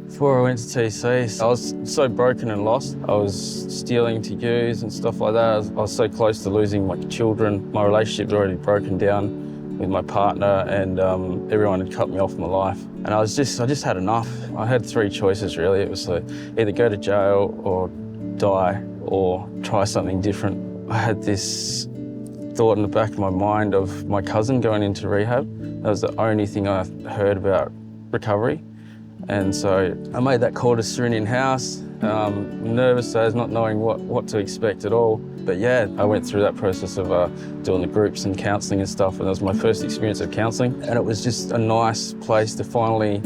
Before I went to TC, I was so broken and lost. I was stealing to use and stuff like that. I was so close to losing my children. My relationship was already broken down with my partner, and everyone had cut me off my life. And I just had enough. I had three choices really. It was like either go to jail or die or try something different. I had this thought in the back of my mind of my cousin going into rehab. That was the only thing I heard about recovery. And so I made that call to Cyrenian House, nervous as not knowing what to expect at all. But yeah, I went through that process of doing the groups and counselling and stuff, and that was my first experience of counselling. And it was just a nice place to finally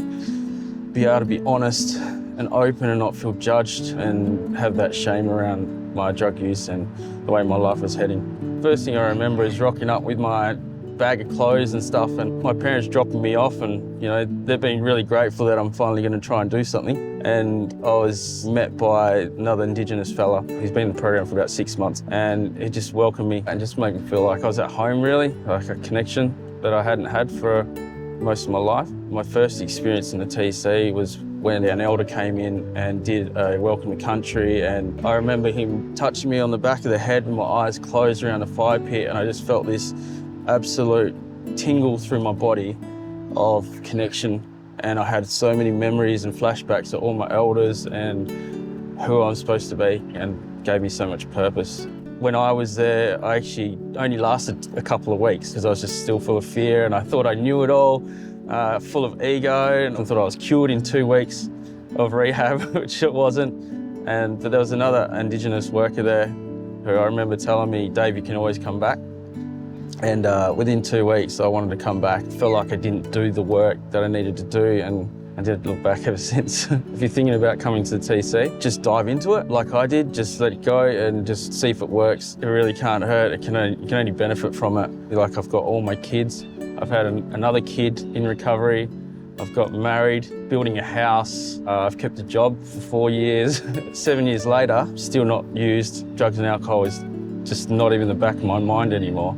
be able to be honest and open and not feel judged and have that shame around my drug use and the way my life was heading. First thing I remember is rocking up with my bag of clothes and stuff, and my parents dropping me off, and you know, they've been really grateful that I'm finally going to try and do something. And I was met by another Indigenous fella. He's been in the program for about 6 months, and he just welcomed me and just made me feel like I was at home really, like a connection that I hadn't had for most of my life. My first experience in the TC was when an elder came in and did a welcome to country, and I remember him touching me on the back of the head with my eyes closed around the fire pit, and I just felt this absolute tingle through my body of connection. And I had so many memories and flashbacks to all my elders and who I'm supposed to be, and gave me so much purpose. When I was there, I actually only lasted a couple of weeks because I was just still full of fear, and I thought I knew it all, full of ego, and I thought I was cured in 2 weeks of rehab, which it wasn't. But there was another Indigenous worker there who I remember telling me, "Dave, you can always come back." And within 2 weeks, I wanted to come back. Felt like I didn't do the work that I needed to do, and I didn't look back ever since. If you're thinking about coming to the TC, just dive into it like I did. Just let it go and just see if it works. It really can't hurt. You can only benefit from it. Like, I've got all my kids. I've had another kid in recovery. I've got married, building a house. I've kept a job for 4 years. 7 years later, still not used. Drugs and alcohol is just not even the back of my mind anymore.